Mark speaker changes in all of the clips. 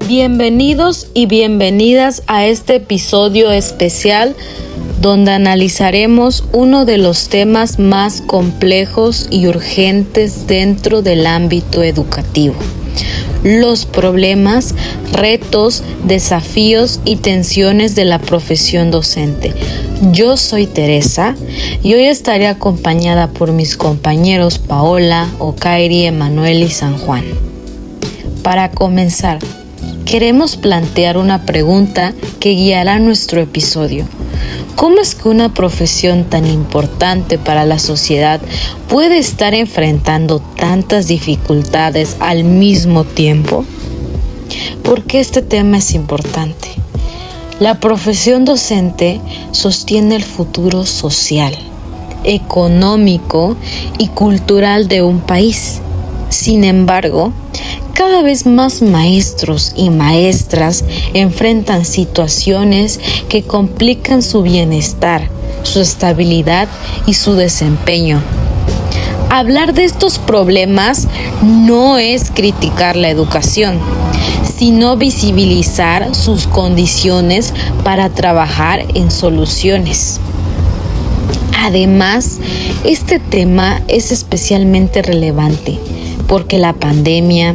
Speaker 1: Bienvenidos y bienvenidas a este episodio especial donde analizaremos uno de los temas más complejos y urgentes dentro del ámbito educativo: los problemas, retos, desafíos y tensiones de la profesión docente. Yo soy Teresa y hoy estaré acompañada por mis compañeros Paola, Okairi, Emanuel y San Juan. Para comenzar, queremos plantear una pregunta que guiará nuestro episodio. ¿Cómo es que una profesión tan importante para la sociedad puede estar enfrentando tantas dificultades al mismo tiempo? ¿Por qué este tema es importante? La profesión docente sostiene el futuro social, económico y cultural de un país. Sin embargo, cada vez más maestros y maestras enfrentan situaciones que complican su bienestar, su estabilidad y su desempeño. Hablar de estos problemas no es criticar la educación, sino visibilizar sus condiciones para trabajar en soluciones. Además, este tema es especialmente relevante porque la pandemia,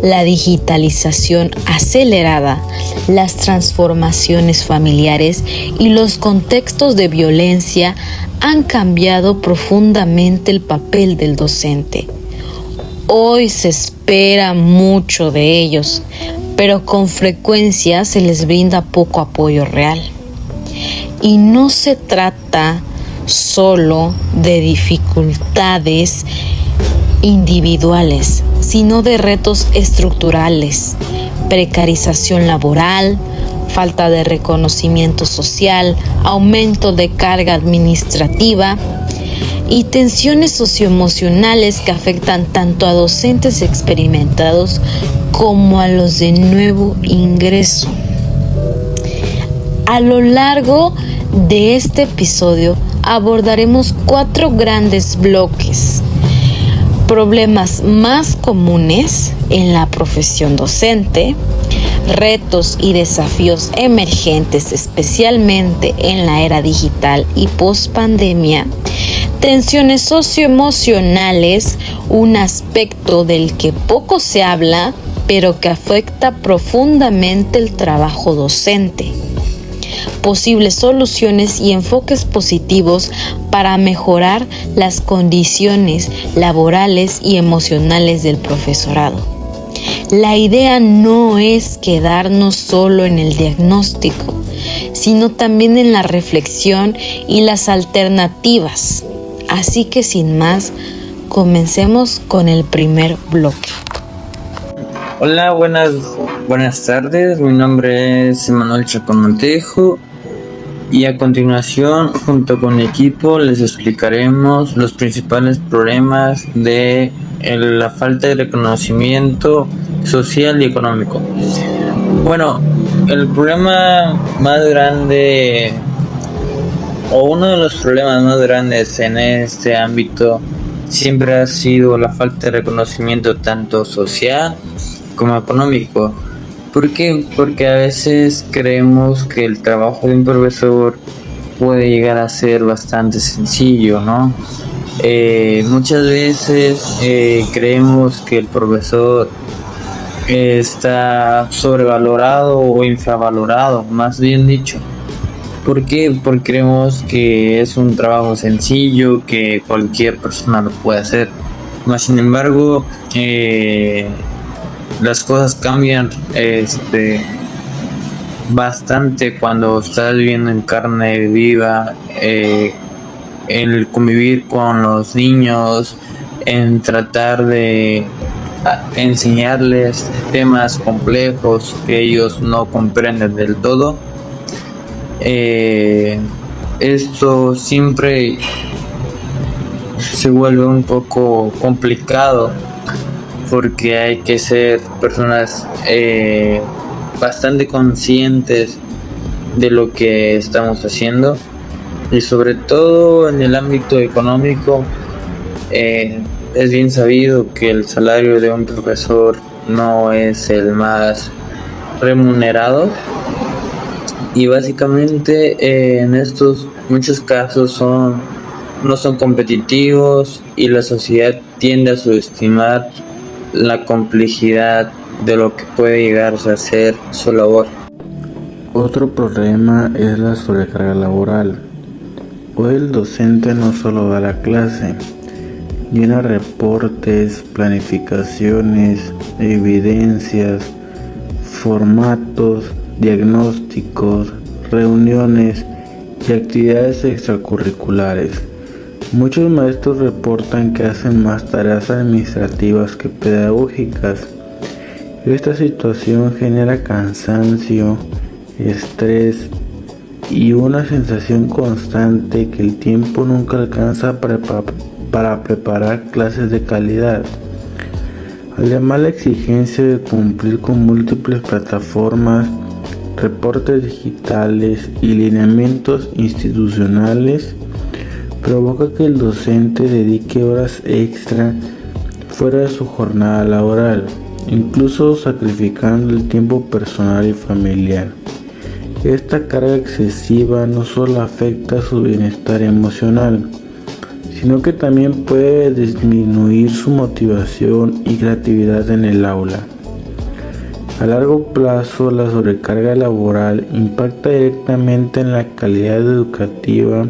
Speaker 1: la digitalización acelerada, las transformaciones familiares y los contextos de violencia han cambiado profundamente el papel del docente. Hoy se espera mucho de ellos, pero con frecuencia se les brinda poco apoyo real. Y no se trata solo de dificultades individuales, sino de retos estructurales: precarización laboral, falta de reconocimiento social, aumento de carga administrativa y tensiones socioemocionales que afectan tanto a docentes experimentados como a los de nuevo ingreso. A lo largo de este episodio abordaremos 4 grandes bloques: problemas más comunes en la profesión docente, retos y desafíos emergentes especialmente en la era digital y post-pandemia, tensiones socioemocionales, un aspecto del que poco se habla pero que afecta profundamente el trabajo docente, posibles soluciones y enfoques positivos para mejorar las condiciones laborales y emocionales del profesorado. La idea no es quedarnos solo en el diagnóstico, sino también en la reflexión y las alternativas. Así que sin más, comencemos con el primer bloque.
Speaker 2: Hola, buenas tardes. Mi nombre es Emanuel Chacón Montejo y a continuación, junto con mi equipo, les explicaremos los principales problemas de la falta de reconocimiento social y económico. Bueno, el problema más grande o uno de los problemas más grandes en este ámbito siempre ha sido la falta de reconocimiento tanto social como económico. ¿Por qué? Porque a veces creemos que el trabajo de un profesor puede llegar a ser bastante sencillo, ¿no? Muchas veces creemos que el profesor está sobrevalorado o infravalorado, más bien dicho. ¿Por qué? Porque creemos que es un trabajo sencillo, que cualquier persona lo puede hacer. Mas, sin embargo, las cosas cambian bastante cuando estás viviendo en carne viva, el convivir con los niños, en tratar de enseñarles temas complejos que ellos no comprenden del todo. Esto siempre se vuelve un poco complicado porque hay que ser personas bastante conscientes de lo que estamos haciendo, y sobre todo en el ámbito económico. Es bien sabido que el salario de un profesor no es el más remunerado, y básicamente en estos muchos casos no son competitivos, y la sociedad tiende a subestimar la complejidad de lo que puede llegar a ser su labor.
Speaker 3: Otro problema es la sobrecarga laboral. Hoy el docente no solo da la clase, llena reportes, planificaciones, evidencias, formatos, diagnósticos, reuniones y actividades extracurriculares. Muchos maestros reportan que hacen más tareas administrativas que pedagógicas. Esta situación genera cansancio, estrés y una sensación constante que el tiempo nunca alcanza para preparar clases de calidad. Además, la exigencia de cumplir con múltiples plataformas, reportes digitales y lineamientos institucionales provoca que el docente dedique horas extra fuera de su jornada laboral, incluso sacrificando el tiempo personal y familiar. Esta carga excesiva no solo afecta su bienestar emocional, sino que también puede disminuir su motivación y creatividad en el aula. A largo plazo, la sobrecarga laboral impacta directamente en la calidad educativa,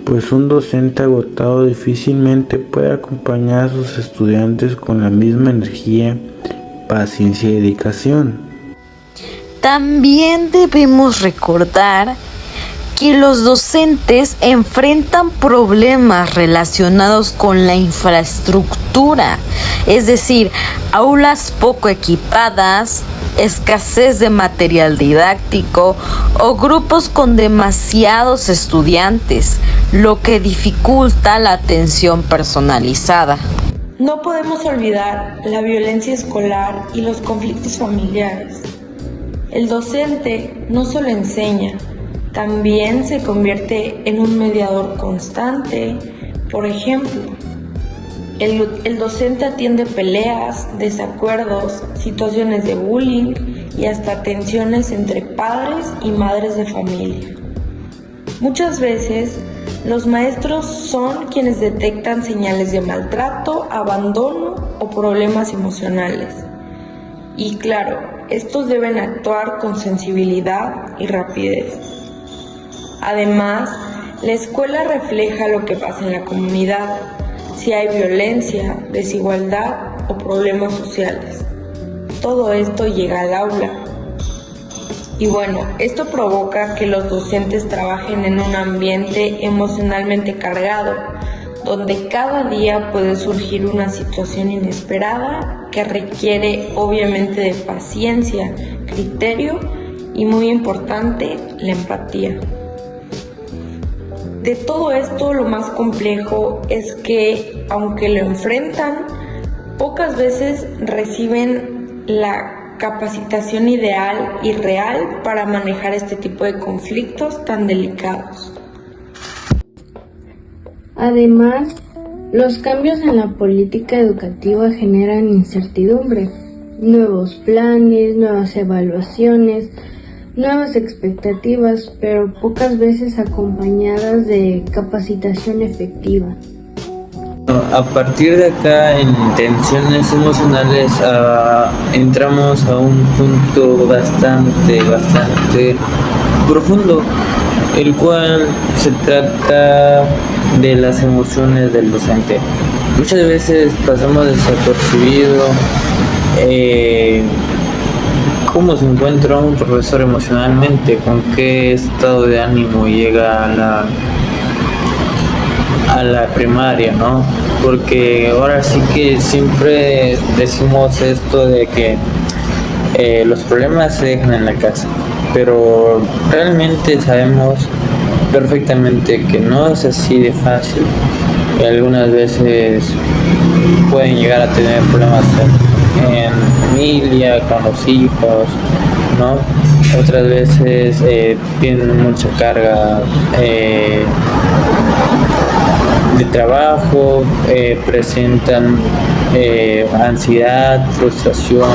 Speaker 3: pues un docente agotado difícilmente puede acompañar a sus estudiantes con la misma energía, paciencia y dedicación.
Speaker 1: También debemos recordar que los docentes enfrentan problemas relacionados con la infraestructura, es decir, aulas poco equipadas, escasez de material didáctico o grupos con demasiados estudiantes, lo que dificulta la atención personalizada.
Speaker 4: No podemos olvidar la violencia escolar y los conflictos familiares. El docente no solo enseña, también se convierte en un mediador constante. Por ejemplo, el docente atiende peleas, desacuerdos, situaciones de bullying y hasta tensiones entre padres y madres de familia. Muchas veces, los maestros son quienes detectan señales de maltrato, abandono o problemas emocionales. Y claro, estos deben actuar con sensibilidad y rapidez. Además, la escuela refleja lo que pasa en la comunidad, si hay violencia, desigualdad o problemas sociales. Todo esto llega al aula. Y bueno, esto provoca que los docentes trabajen en un ambiente emocionalmente cargado, donde cada día puede surgir una situación inesperada que requiere obviamente de paciencia, criterio y, muy importante, la empatía. De todo esto, lo más complejo es que, aunque lo enfrentan, pocas veces reciben la capacitación ideal y real para manejar este tipo de conflictos tan delicados.
Speaker 5: Además, los cambios en la política educativa generan incertidumbre, nuevos planes, nuevas evaluaciones, nuevas expectativas, pero pocas veces acompañadas de capacitación efectiva.
Speaker 2: A partir de acá, en tensiones emocionales, entramos a un punto bastante profundo, el cual se trata de las emociones del docente. Muchas veces pasamos desapercibido cómo se encuentra un profesor emocionalmente, con qué estado de ánimo llega a la primaria, ¿no? Porque ahora sí que siempre decimos esto de que los problemas se dejan en la casa, pero realmente sabemos perfectamente que no es así de fácil, y algunas veces pueden llegar a tener problemas en familia, con los hijos, ¿no? Otras veces tienen mucha carga de trabajo, presentan ansiedad, frustración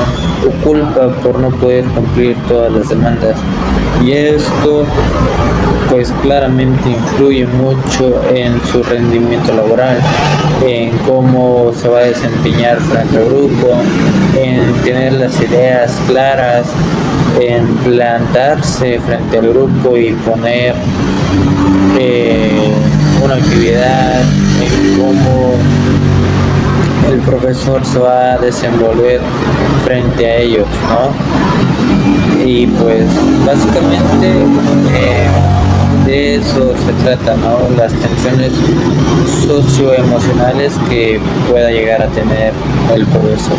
Speaker 2: o culpa por no poder cumplir todas las demandas, y esto pues claramente influye mucho en su rendimiento laboral, en cómo se va a desempeñar frente al grupo, en tener las ideas claras, en plantarse frente al grupo y poner una actividad, en cómo el profesor se va a desenvolver frente a ellos, ¿no? Y pues básicamente de eso se trata, ¿no? Las tensiones socioemocionales que pueda llegar a tener el profesor.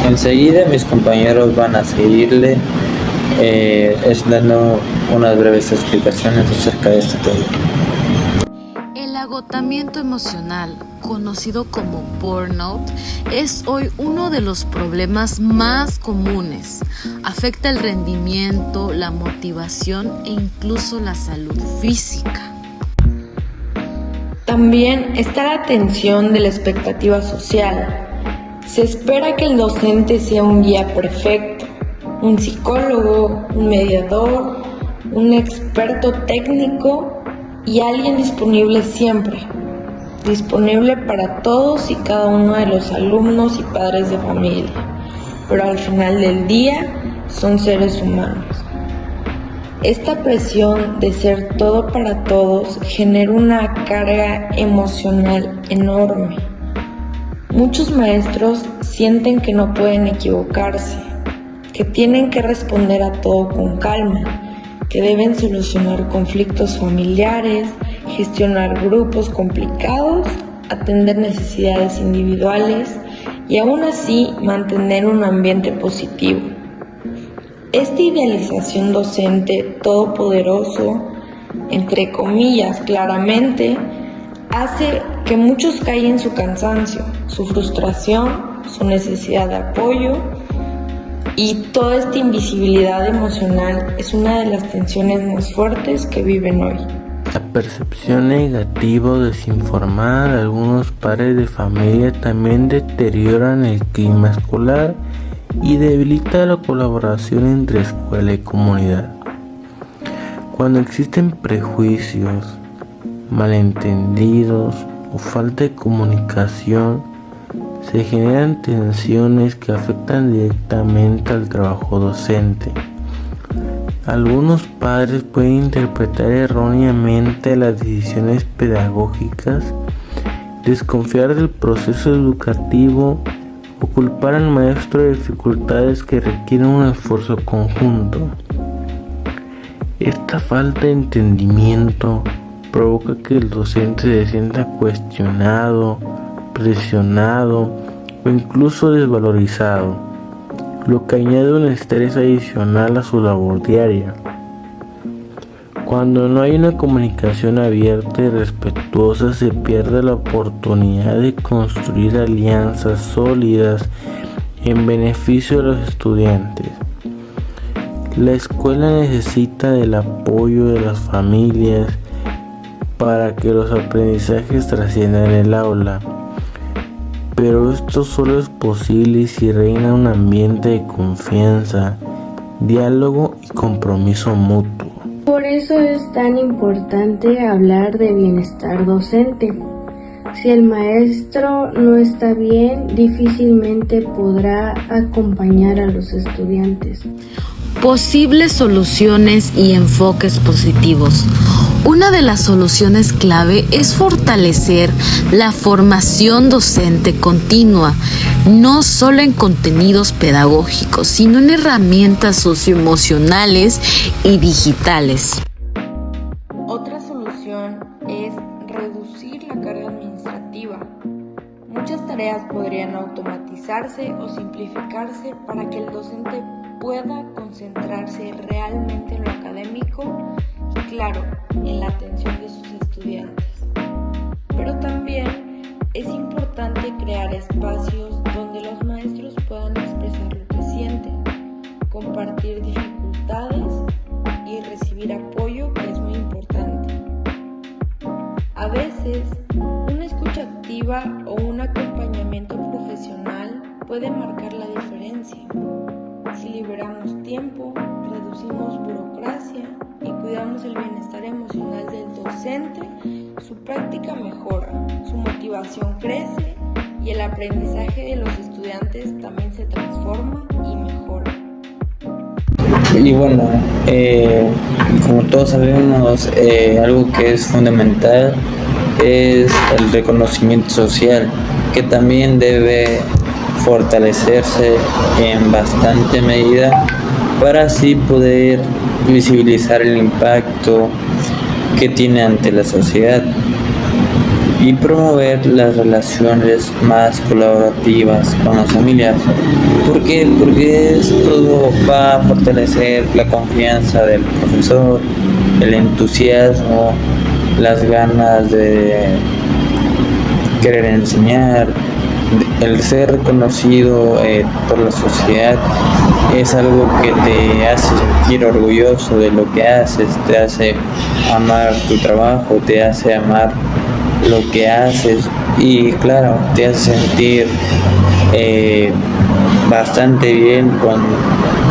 Speaker 2: Enseguida mis compañeros van a seguirle dando unas breves explicaciones acerca de este tema.
Speaker 1: El agotamiento emocional, conocido como burnout, es hoy uno de los problemas más comunes. Afecta el rendimiento, la motivación e incluso la salud física.
Speaker 4: También está la tensión de la expectativa social. Se espera que el docente sea un guía perfecto, un psicólogo, un mediador, un experto técnico y alguien disponible siempre, disponible para todos y cada uno de los alumnos y padres de familia, pero al final del día son seres humanos. Esta presión de ser todo para todos genera una carga emocional enorme. Muchos maestros sienten que no pueden equivocarse, que tienen que responder a todo con calma, que deben solucionar conflictos familiares, gestionar grupos complicados, atender necesidades individuales y aún así mantener un ambiente positivo. Esta idealización docente todopoderoso, entre comillas claramente, hace que muchos caigan en su cansancio, su frustración, su necesidad de apoyo, y toda esta invisibilidad emocional es una de las tensiones más fuertes que viven hoy.
Speaker 3: La percepción negativa o desinformada de algunos padres de familia también deterioran el clima escolar y debilita la colaboración entre escuela y comunidad. Cuando existen prejuicios, malentendidos o falta de comunicación, se generan tensiones que afectan directamente al trabajo docente. Algunos padres pueden interpretar erróneamente las decisiones pedagógicas, desconfiar del proceso educativo o culpar al maestro de dificultades que requieren un esfuerzo conjunto. Esta falta de entendimiento provoca que el docente se sienta cuestionado, presionado o incluso desvalorizado, lo que añade un estrés adicional a su labor diaria. Cuando no hay una comunicación abierta y respetuosa, se pierde la oportunidad de construir alianzas sólidas en beneficio de los estudiantes. La escuela necesita del apoyo de las familias para que los aprendizajes trasciendan el aula, pero esto solo es posible si reina un ambiente de confianza, diálogo y compromiso mutuo.
Speaker 5: Por eso es tan importante hablar de bienestar docente. Si el maestro no está bien, difícilmente podrá acompañar a los estudiantes.
Speaker 1: Posibles soluciones y enfoques positivos. Una de las soluciones clave es fortalecer la formación docente continua, no solo en contenidos pedagógicos, sino en herramientas socioemocionales y digitales.
Speaker 4: Otra solución es reducir la carga administrativa. Muchas tareas podrían automatizarse o simplificarse para que el docente pueda concentrarse realmente en lo académico y, claro, en la atención de sus estudiantes. Pero también es importante crear espacios donde los maestros puedan expresar lo que sienten, compartir dificultades y recibir apoyo, que es muy importante. A veces, una escucha activa o un acompañamiento profesional puede marcar la diferencia. Si liberamos tiempo, reducimos burocracia y cuidamos el bienestar emocional del docente, su práctica mejora, su motivación crece y el aprendizaje de los estudiantes también se transforma y mejora.
Speaker 2: Y bueno, como todos sabemos, algo que es fundamental es el reconocimiento social, que también debe fortalecerse en bastante medida para así poder visibilizar el impacto que tiene ante la sociedad y promover las relaciones más colaborativas con las familias. ¿Por qué? Porque esto va a fortalecer la confianza del profesor, el entusiasmo, las ganas de querer enseñar. El ser reconocido por la sociedad es algo que te hace sentir orgulloso de lo que haces, te hace amar tu trabajo, te hace amar lo que haces y claro, te hace sentir bastante bien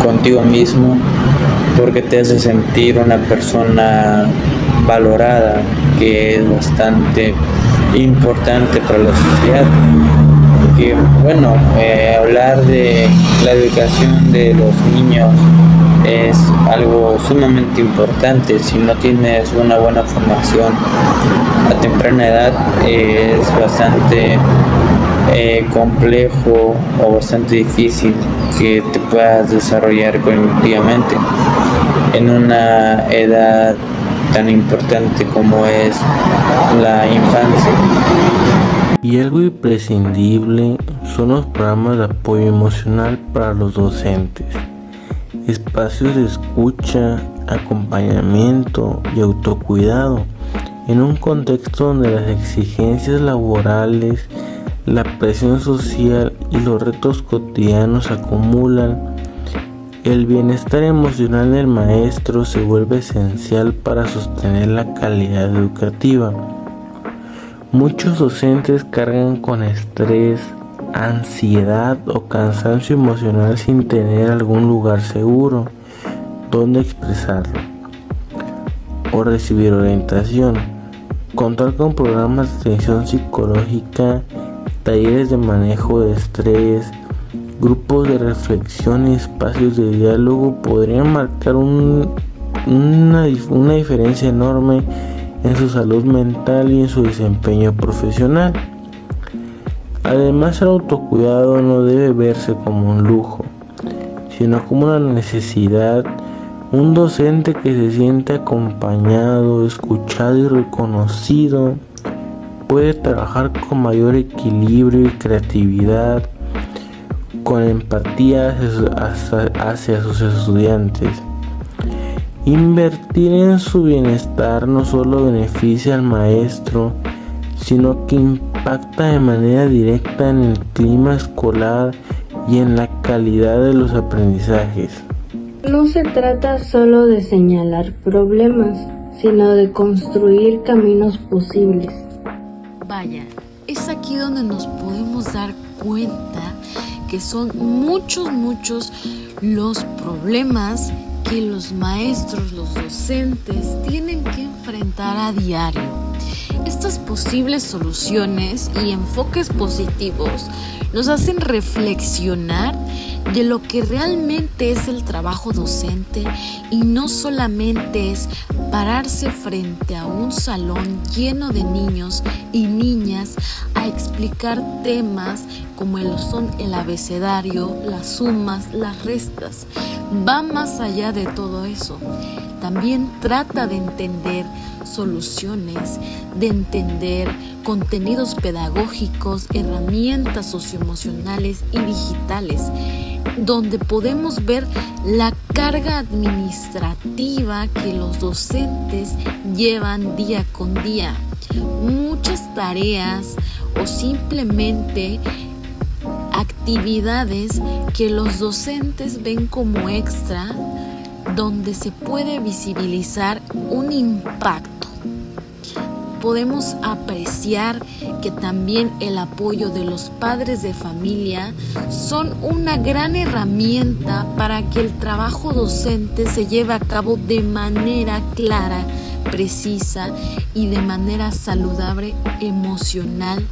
Speaker 2: contigo mismo, porque te hace sentir una persona valorada, que es bastante importante para la sociedad. Porque bueno, hablar de la educación de los niños es algo sumamente importante. Si no tienes una buena formación a temprana edad, es bastante complejo o bastante difícil que te puedas desarrollar cognitivamente en una edad tan importante como es la infancia.
Speaker 3: Y algo imprescindible son los programas de apoyo emocional para los docentes, espacios de escucha, acompañamiento y autocuidado en un contexto donde las exigencias laborales, la presión social y los retos cotidianos se acumulan. El bienestar emocional del maestro se vuelve esencial para sostener la calidad educativa. Muchos docentes cargan con estrés, ansiedad o cansancio emocional sin tener algún lugar seguro donde expresarlo o recibir orientación. Contar con programas de atención psicológica, talleres de manejo de estrés, grupos de reflexión y espacios de diálogo podrían marcar una diferencia enorme en su salud mental y en su desempeño profesional. Además, el autocuidado no debe verse como un lujo, sino como una necesidad. Un docente que se siente acompañado, escuchado y reconocido puede trabajar con mayor equilibrio y creatividad, con empatía hacia sus estudiantes. Invertir en su bienestar no solo beneficia al maestro, sino que impacta de manera directa en el clima escolar y en la calidad de los aprendizajes.
Speaker 5: No se trata solo de señalar problemas, sino de construir caminos posibles.
Speaker 1: Vaya, es aquí donde nos podemos dar cuenta que son muchos los problemas que los maestros, los docentes tienen que enfrentar a diario. Estas posibles soluciones y enfoques positivos nos hacen reflexionar de lo que realmente es el trabajo docente y no solamente es pararse frente a un salón lleno de niños y niñas a explicar temas como son el abecedario, las sumas, las restas. Va más allá de todo eso. También trata de entender soluciones, de entender contenidos pedagógicos, herramientas socioemocionales y digitales, donde podemos ver la carga administrativa que los docentes llevan día con día. Muchas tareas o simplemente actividades que los docentes ven como extra, donde se puede visibilizar un impacto podemos apreciar que también el apoyo de los padres de familia son una gran herramienta para que el trabajo docente se lleve a cabo de manera clara, precisa y de manera saludable emocional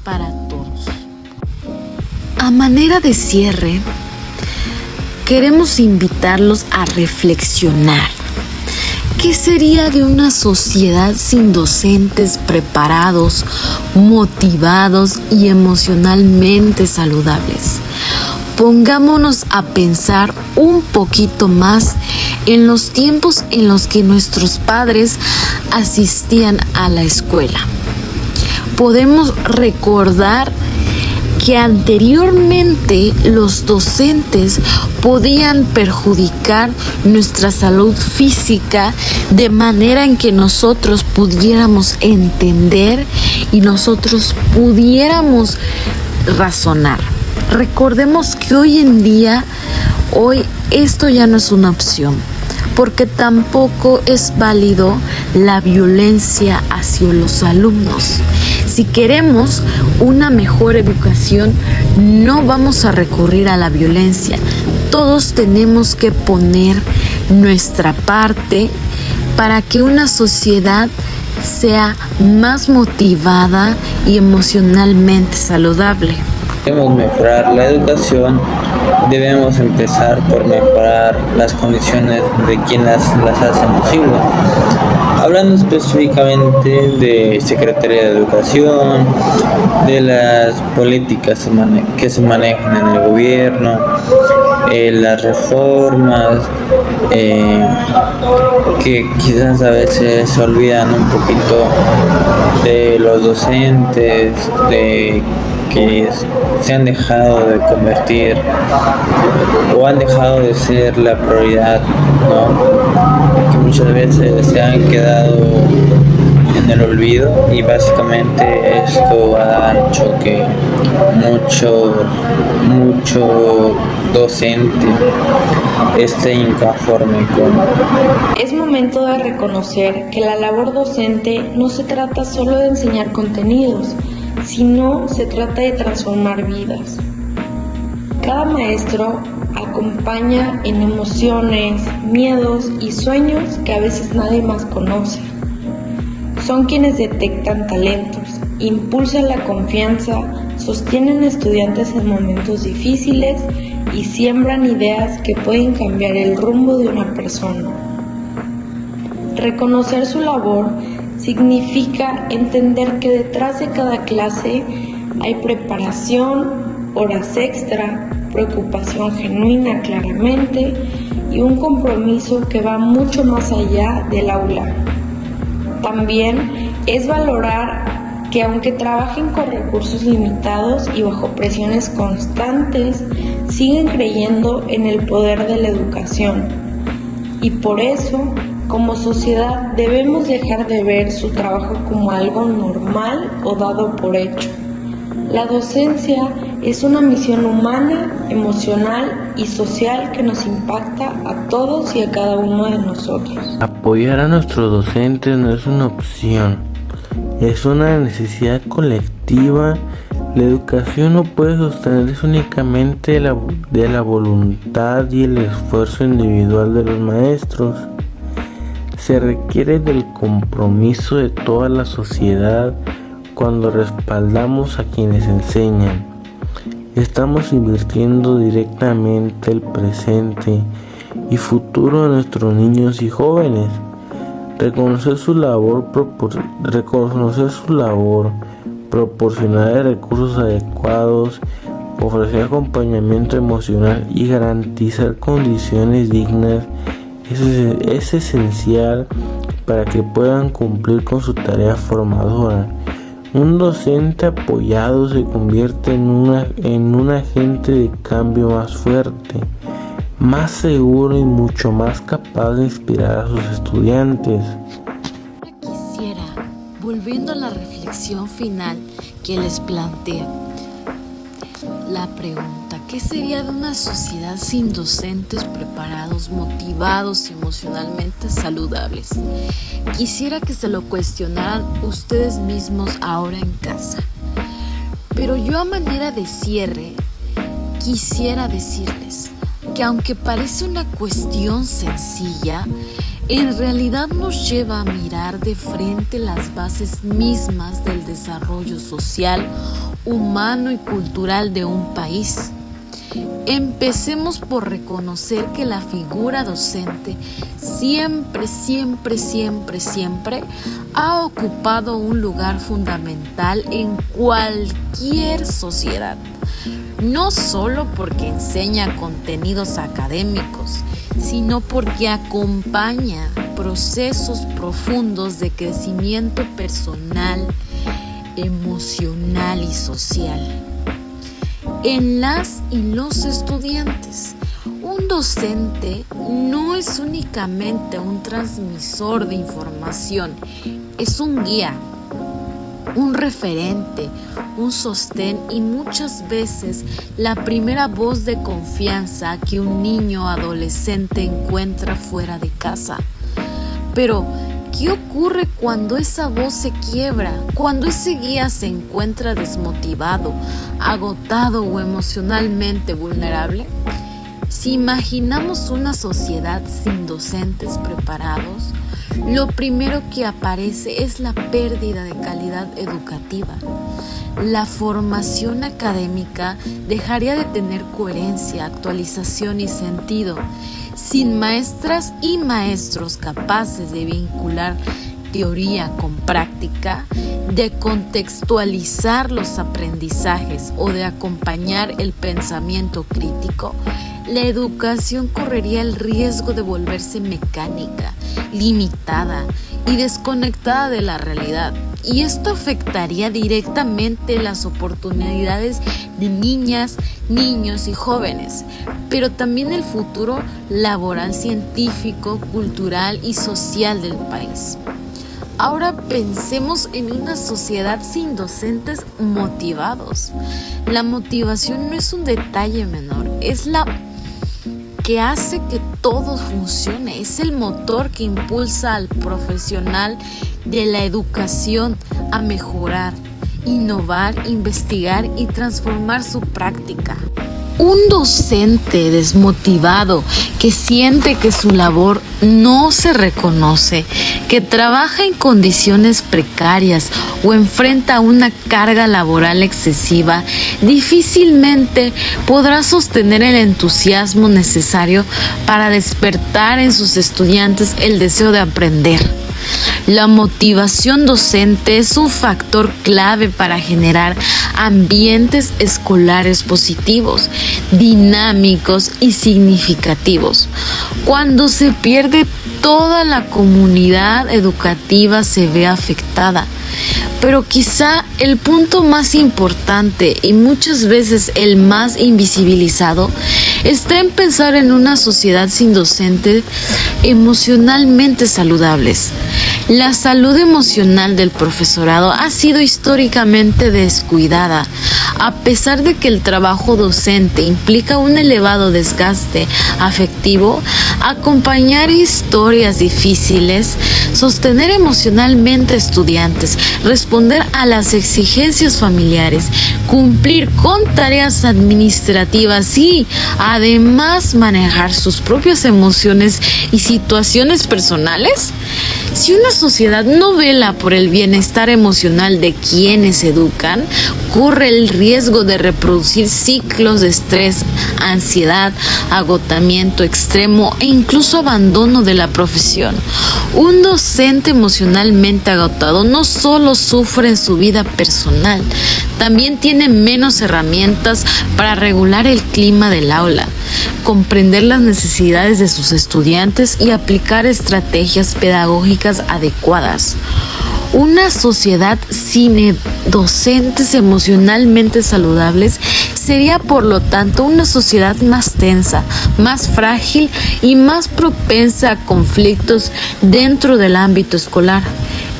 Speaker 1: para todos. A manera de cierre, queremos invitarlos a reflexionar. ¿Qué sería de una sociedad sin docentes preparados, motivados y emocionalmente saludables? Pongámonos a pensar un poquito más en los tiempos en los que nuestros padres asistían a la escuela. Podemos recordar que anteriormente los docentes podían perjudicar nuestra salud física de manera en que nosotros pudiéramos entender y nosotros pudiéramos razonar. Recordemos que hoy en día, esto ya no es una opción, porque tampoco es válido la violencia hacia los alumnos. Si queremos una mejor educación, no vamos a recurrir a la violencia. Todos tenemos que poner nuestra parte para que una sociedad sea más motivada y emocionalmente saludable.
Speaker 2: Debemos mejorar la educación, debemos empezar por mejorar las condiciones de quienes las hacen posible. Hablando específicamente de Secretaría de Educación, de las políticas que se manejan en el gobierno, las reformas que quizás a veces se olvidan un poquito de los docentes, de que se han dejado de convertir o han dejado de ser la prioridad, ¿no? Que muchas veces se han quedado en el olvido, y básicamente esto ha hecho que mucho docente esté inconforme con.
Speaker 4: Es momento de reconocer que la labor docente no se trata solo de enseñar contenidos, sino se trata de transformar vidas. Cada maestro acompaña en emociones, miedos y sueños que a veces nadie más conoce. Son quienes detectan talentos, impulsan la confianza, sostienen a estudiantes en momentos difíciles y siembran ideas que pueden cambiar el rumbo de una persona. Reconocer su labor significa entender que detrás de cada clase hay preparación, horas extra, preocupación genuina claramente y un compromiso que va mucho más allá del aula. También es valorar que aunque trabajen con recursos limitados y bajo presiones constantes, siguen creyendo en el poder de la educación. Y por eso, como sociedad, debemos dejar de ver su trabajo como algo normal o dado por hecho. La docencia es una misión humana, emocional y social que nos impacta a todos y a cada uno de nosotros.
Speaker 3: Apoyar a nuestros docentes no es una opción, es una necesidad colectiva. La educación no puede sostenerse únicamente de la voluntad y el esfuerzo individual de los maestros. Se requiere del compromiso de toda la sociedad cuando respaldamos a quienes enseñan. Estamos invirtiendo directamente el presente y futuro de nuestros niños y jóvenes. Reconocer su labor, proporcionar recursos adecuados, ofrecer acompañamiento emocional y garantizar condiciones dignas es esencial para que puedan cumplir con su tarea formadora. Un docente apoyado se convierte en un agente de cambio más fuerte, más seguro y mucho más capaz de inspirar a sus estudiantes.
Speaker 1: Quisiera, volviendo a la reflexión final que les planteo, la pregunta: ¿qué ¿Qué sería de una sociedad sin docentes preparados, motivados y emocionalmente saludables? Quisiera que se lo cuestionaran ustedes mismos ahora en casa. Pero yo, a manera de cierre, quisiera decirles que aunque parece una cuestión sencilla, en realidad nos lleva a mirar de frente las bases mismas del desarrollo social, humano y cultural de un país. Empecemos por reconocer que la figura docente siempre ha ocupado un lugar fundamental en cualquier sociedad. No solo porque enseña contenidos académicos, sino porque acompaña procesos profundos de crecimiento personal, emocional y social en las y los estudiantes. Un docente no es únicamente un transmisor de información, es un guía, un referente, un sostén y muchas veces la primera voz de confianza que un niño o adolescente encuentra fuera de casa. Pero, ¿qué ocurre cuando esa voz se quiebra? Cuando ese guía se encuentra desmotivado, agotado o emocionalmente vulnerable. Si imaginamos una sociedad sin docentes preparados, lo primero que aparece es la pérdida de calidad educativa. La formación académica dejaría de tener coherencia, actualización y sentido. Sin maestras y maestros capaces de vincular teoría con práctica, de contextualizar los aprendizajes o de acompañar el pensamiento crítico, la educación correría el riesgo de volverse mecánica, limitada y desconectada de la realidad. Y esto afectaría directamente las oportunidades de niñas, niños y jóvenes, pero también el futuro laboral, científico, cultural y social del país. Ahora pensemos en una sociedad sin docentes motivados. La motivación no es un detalle menor, es la que hace que todo funcione, es el motor que impulsa al profesional de la educación a mejorar, innovar, investigar y transformar su práctica. Un docente desmotivado que siente que su labor no se reconoce, que trabaja en condiciones precarias o enfrenta una carga laboral excesiva, difícilmente podrá sostener el entusiasmo necesario para despertar en sus estudiantes el deseo de aprender. La motivación docente es un factor clave para generar ambientes escolares positivos, dinámicos y significativos. Cuando se pierde, toda la comunidad educativa se ve afectada. Pero quizá el punto más importante y muchas veces el más invisibilizado está en pensar en una sociedad sin docentes emocionalmente saludables. La salud emocional del profesorado ha sido históricamente descuidada. A pesar de que el trabajo docente implica un elevado desgaste afectivo, acompañar historias difíciles, sostener emocionalmente a estudiantes, responder a las exigencias familiares, cumplir con tareas administrativas y además manejar sus propias emociones y situaciones personales. Si una sociedad no vela por el bienestar emocional de quienes educan, corre el riesgo de reproducir ciclos de estrés, ansiedad, agotamiento extremo e incluso abandono de la profesión. Un docente emocionalmente agotado no solo sufre en su vida personal, también tiene menos herramientas para regular el clima del aula, comprender las necesidades de sus estudiantes y aplicar estrategias pedagógicas adecuadas. Una sociedad sin docentes emocionalmente saludables sería, por lo tanto, una sociedad más tensa, más frágil y más propensa a conflictos dentro del ámbito escolar.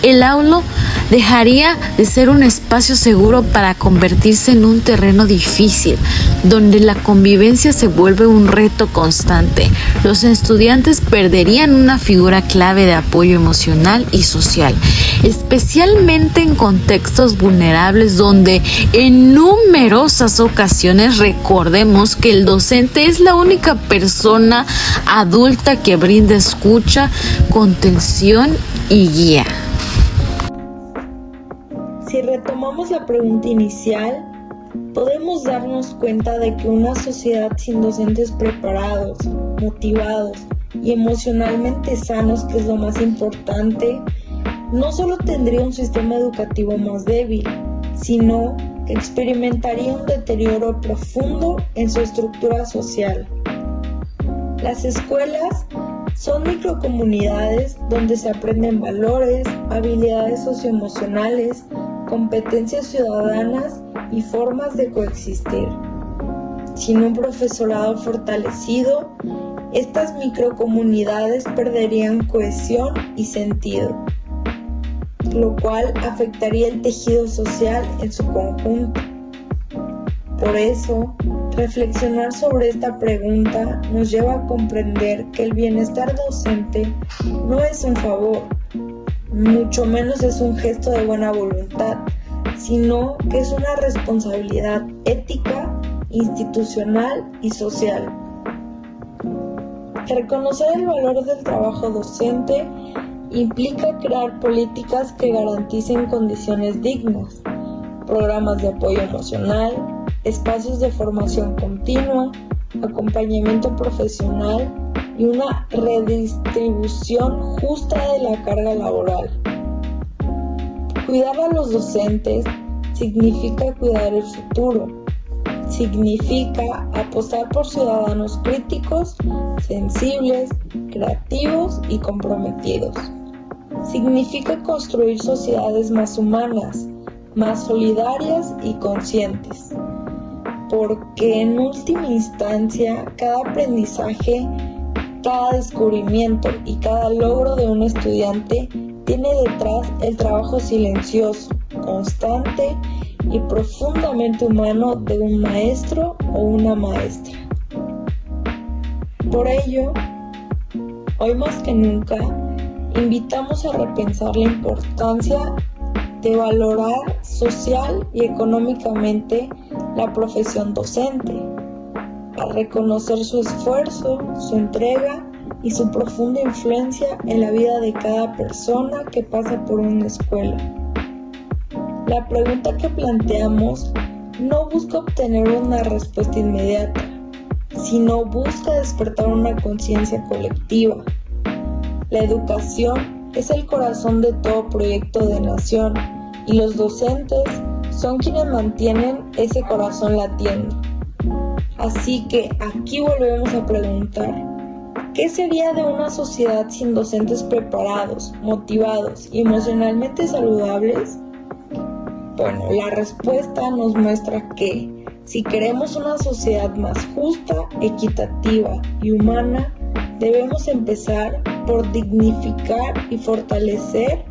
Speaker 1: el aula dejaría de ser un espacio seguro para convertirse en un terreno difícil, donde la convivencia se vuelve un reto constante. Los estudiantes perderían una figura clave de apoyo emocional y social, especialmente en contextos vulnerables donde en numerosas ocasiones recordemos que el docente es la única persona adulta que brinda escucha, contención y guía.
Speaker 4: Si retomamos la pregunta inicial, podemos darnos cuenta de que una sociedad sin docentes preparados, motivados y emocionalmente sanos, que es lo más importante, no solo tendría un sistema educativo más débil, sino que experimentaría un deterioro profundo en su estructura social. Las escuelas son microcomunidades donde se aprenden valores, habilidades socioemocionales, competencias ciudadanas y formas de coexistir. Sin un profesorado fortalecido, estas microcomunidades perderían cohesión y sentido, lo cual afectaría el tejido social en su conjunto. Por eso, reflexionar sobre esta pregunta nos lleva a comprender que el bienestar docente no es un favor, mucho menos es un gesto de buena voluntad, sino que es una responsabilidad ética, institucional y social. Reconocer el valor del trabajo docente implica crear políticas que garanticen condiciones dignas, programas de apoyo emocional, espacios de formación continua, acompañamiento profesional y una redistribución justa de la carga laboral. Cuidar a los docentes significa cuidar el futuro, significa apostar por ciudadanos críticos, sensibles, creativos y comprometidos. Significa construir sociedades más humanas, más solidarias y conscientes, porque en última instancia cada aprendizaje, cada descubrimiento y cada logro de un estudiante tiene detrás el trabajo silencioso, constante y profundamente humano de un maestro o una maestra. Por ello, hoy más que nunca, invitamos a repensar la importancia de valorar social y económicamente la profesión docente, a reconocer su esfuerzo, su entrega y su profunda influencia en la vida de cada persona que pasa por una escuela. La pregunta que planteamos no busca obtener una respuesta inmediata, sino busca despertar una conciencia colectiva. La educación es el corazón de todo proyecto de nación y los docentes son quienes mantienen ese corazón latiendo. Así que aquí volvemos a preguntar, ¿qué sería de una sociedad sin docentes preparados, motivados y emocionalmente saludables? Bueno, la respuesta nos muestra que si queremos una sociedad más justa, equitativa y humana, debemos empezar por dignificar y fortalecer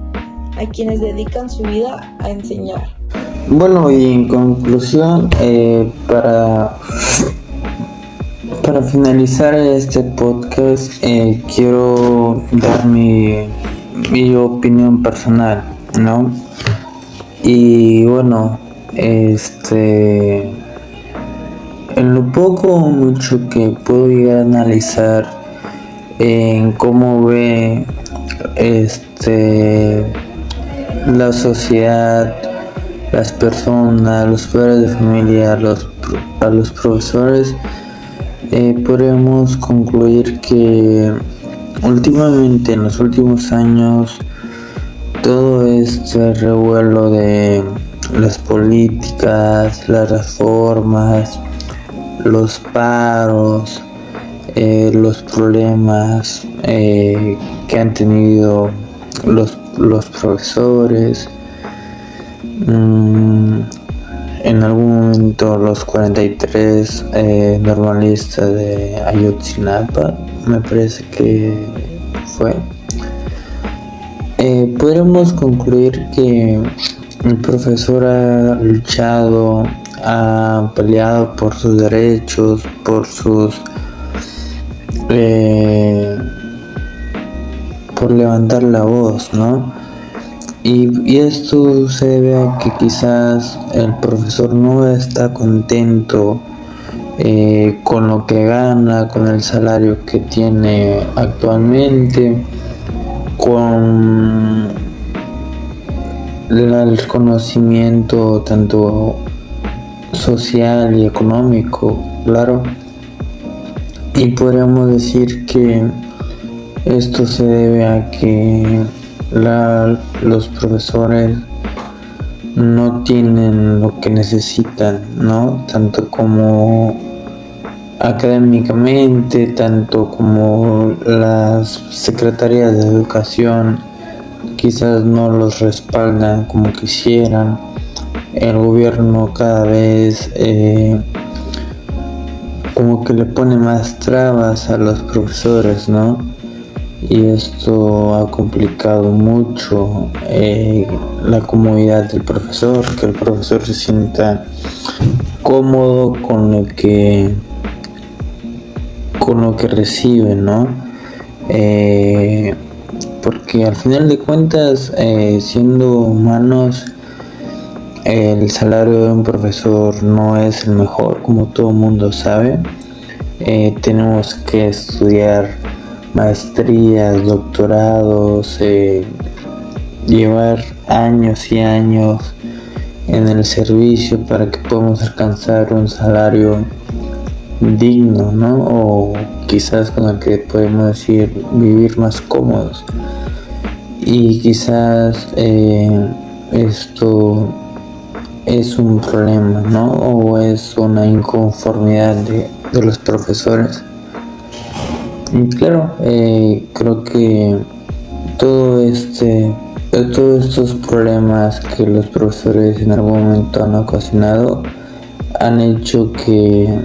Speaker 4: a quienes dedican su vida a enseñar.
Speaker 2: Bueno, y en conclusión, para finalizar este podcast, quiero dar mi opinión personal, ¿no? Y bueno, en lo poco o mucho que puedo llegar a analizar en cómo ve la sociedad, las personas, los padres de familia, a los profesores, podemos concluir que últimamente, en los últimos años, todo este revuelo de las políticas, las reformas, los paros, los problemas que han tenido los profesores, en algún momento los 43 normalistas de Ayotzinapa, me parece que fue, podremos concluir que el profesor ha luchado, ha peleado por sus derechos, por levantar la voz, ¿no? Y esto se debe a que quizás el profesor no está contento con lo que gana, con el salario que tiene actualmente, con el reconocimiento tanto social y económico, claro. Y podríamos decir que esto se debe a que los profesores no tienen lo que necesitan, ¿no? Tanto como académicamente, tanto como las secretarías de educación quizás no los respaldan como quisieran. El gobierno cada vez como que le pone más trabas a los profesores, ¿no? Y esto ha complicado mucho la comodidad del profesor, que el profesor se sienta cómodo con lo que recibe, ¿no? Porque al final de cuentas, siendo humanos, el salario de un profesor no es el mejor, como todo mundo sabe. Tenemos que estudiar maestrías, doctorados, llevar años y años en el servicio para que podamos alcanzar un salario digno, ¿no? O quizás con el que podemos decir vivir más cómodos. Y quizás esto es un problema, ¿no? O es una inconformidad de los profesores. Y claro, creo que todos estos problemas que los profesores en algún momento han ocasionado han hecho que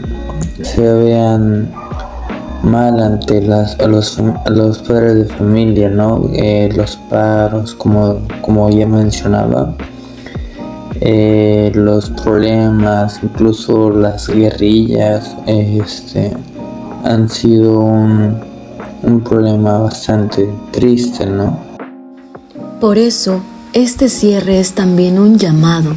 Speaker 2: se vean mal ante a los padres de familia, ¿no? Los paros, como ya mencionaba, los problemas, incluso las guerrillas, han sido un problema bastante triste, ¿no?
Speaker 1: Por eso, este cierre es también un llamado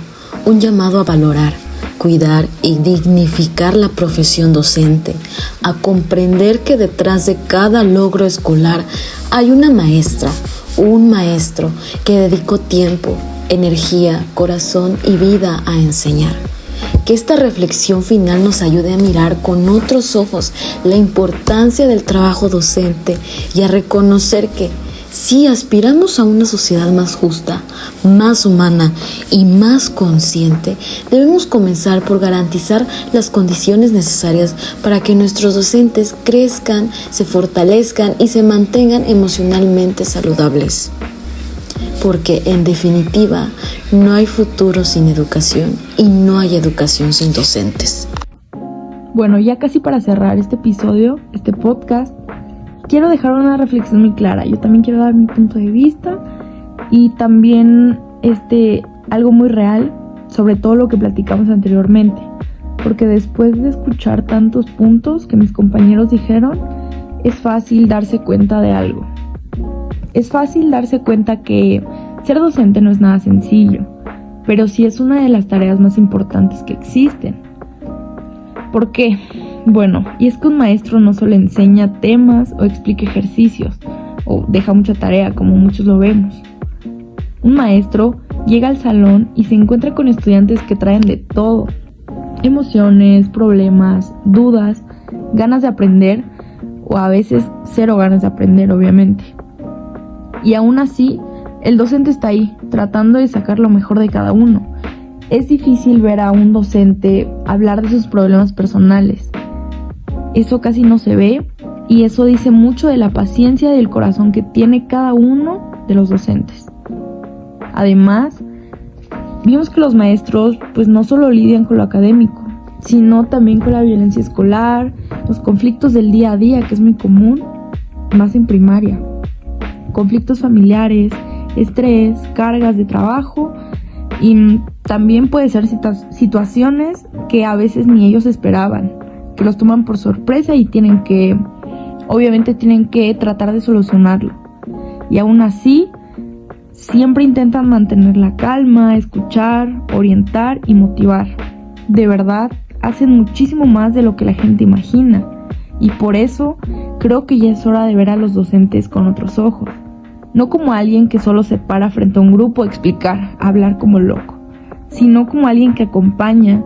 Speaker 1: a valorar, cuidar y dignificar la profesión docente, a comprender que detrás de cada logro escolar hay una maestra, un maestro que dedicó tiempo, energía, corazón y vida a enseñar. Que esta reflexión final nos ayude a mirar con otros ojos la importancia del trabajo docente y a reconocer que si aspiramos a una sociedad más justa, más humana y más consciente, debemos comenzar por garantizar las condiciones necesarias para que nuestros docentes crezcan, se fortalezcan y se mantengan emocionalmente saludables. Porque, en definitiva, no hay futuro sin educación y no hay educación sin docentes.
Speaker 4: Bueno, ya casi para cerrar este episodio, este podcast, quiero dejar una reflexión muy clara. Yo también quiero dar mi punto de vista y también algo muy real sobre todo lo que platicamos anteriormente. Porque después de escuchar tantos puntos que mis compañeros dijeron, es fácil darse cuenta de algo. Es fácil darse cuenta que ser docente no es nada sencillo, pero sí es una de las tareas más importantes que existen. ¿Por qué? Bueno, y es que un maestro no solo enseña temas o explica ejercicios, o deja mucha tarea como muchos lo vemos. Un maestro llega al salón y se encuentra con estudiantes que traen de todo: emociones, problemas, dudas, ganas de aprender, o a veces cero ganas de aprender, obviamente. Y aún así, el docente está ahí, tratando de sacar lo mejor de cada uno. Es difícil ver a un docente hablar de sus problemas personales. Eso casi no se ve, y eso dice mucho de la paciencia y del corazón que tiene cada uno de los docentes. Además, vimos que los maestros pues no solo lidian con lo académico, sino también con la violencia escolar, los conflictos del día a día, que es muy común, más en primaria. Conflictos familiares,
Speaker 6: estrés, cargas de trabajo y también puede ser situaciones que a veces ni ellos esperaban, que los toman por sorpresa y obviamente tienen que tratar de solucionarlo. Y aún así, siempre intentan mantener la calma, escuchar, orientar y motivar. De verdad, hacen muchísimo más de lo que la gente imagina. Y por eso, creo que ya es hora de ver a los docentes con otros ojos. No como alguien que solo se para frente a un grupo a explicar, a hablar como loco, sino como alguien que acompaña,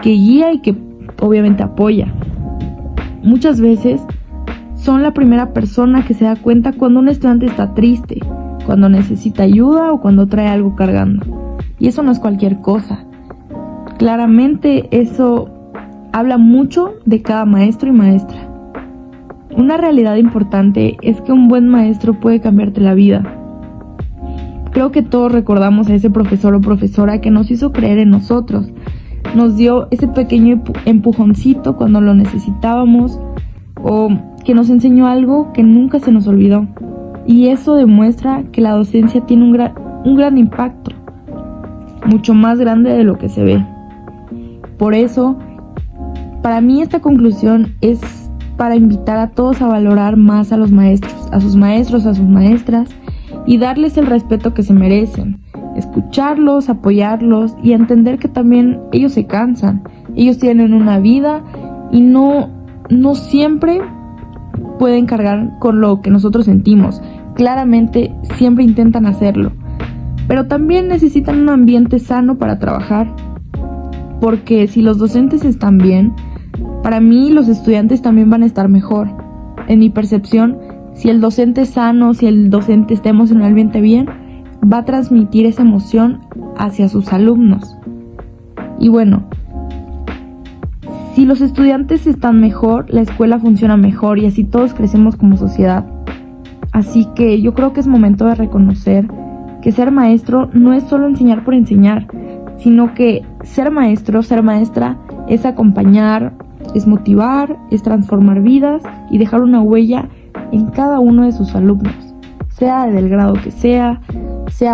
Speaker 6: que guía y que obviamente apoya. Muchas veces son la primera persona que se da cuenta cuando un estudiante está triste, cuando necesita ayuda o cuando trae algo cargando. Y eso no es cualquier cosa. Claramente eso habla mucho de cada maestro y maestra. Una realidad importante es que un buen maestro puede cambiarte la vida. Creo que todos recordamos a ese profesor o profesora que nos hizo creer en nosotros, nos dio ese pequeño empujoncito cuando lo necesitábamos o que nos enseñó algo que nunca se nos olvidó. Y eso demuestra que la docencia tiene un gran impacto, mucho más grande de lo que se ve. Por eso, para mí esta conclusión es para invitar a todos a valorar más a los maestros, a sus maestras y darles el respeto que se merecen, escucharlos, apoyarlos y entender que también ellos se cansan, ellos tienen una vida y no siempre pueden cargar con lo que nosotros sentimos. Claramente siempre intentan hacerlo, pero también necesitan un ambiente sano para trabajar, porque si los docentes están bien, para mí los estudiantes también van a estar mejor. En mi percepción, si el docente es sano, si el docente está emocionalmente bien, va a transmitir esa emoción hacia sus alumnos. Y bueno, si los estudiantes están mejor, la escuela funciona mejor y así todos crecemos como sociedad. Así que yo creo que es momento de reconocer que ser maestro no es solo enseñar por enseñar, sino que ser maestro, ser maestra es acompañar, es motivar, es transformar vidas y dejar una huella en cada uno de sus alumnos, sea del grado que sea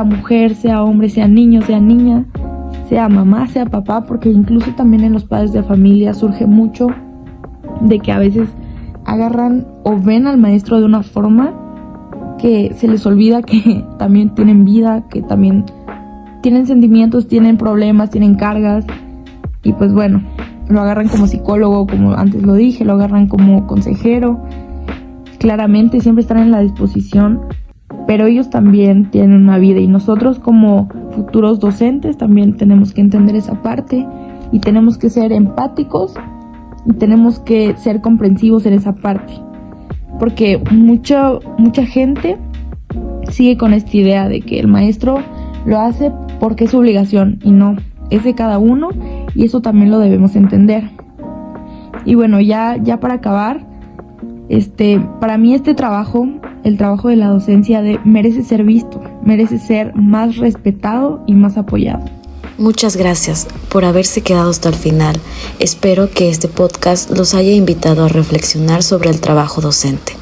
Speaker 6: mujer, sea hombre, sea niño, sea niña, sea mamá, sea papá, porque incluso también en los padres de familia surge mucho de que a veces agarran o ven al maestro de una forma que se les olvida que también tienen vida, que también tienen sentimientos, tienen problemas, tienen cargas y pues bueno, lo agarran como psicólogo, como antes lo dije, lo agarran como consejero. Claramente siempre están en la disposición, pero ellos también tienen una vida y nosotros como futuros docentes también tenemos que entender esa parte y tenemos que ser empáticos y tenemos que ser comprensivos en esa parte, porque mucha gente sigue con esta idea de que el maestro lo hace porque es su obligación y no, es de cada uno y eso también lo debemos entender. Y bueno, ya para acabar, para mí el trabajo de la docencia merece ser visto, merece ser más respetado y más apoyado.
Speaker 1: Muchas gracias por haberse quedado hasta el final. Espero que este podcast los haya invitado a reflexionar sobre el trabajo docente.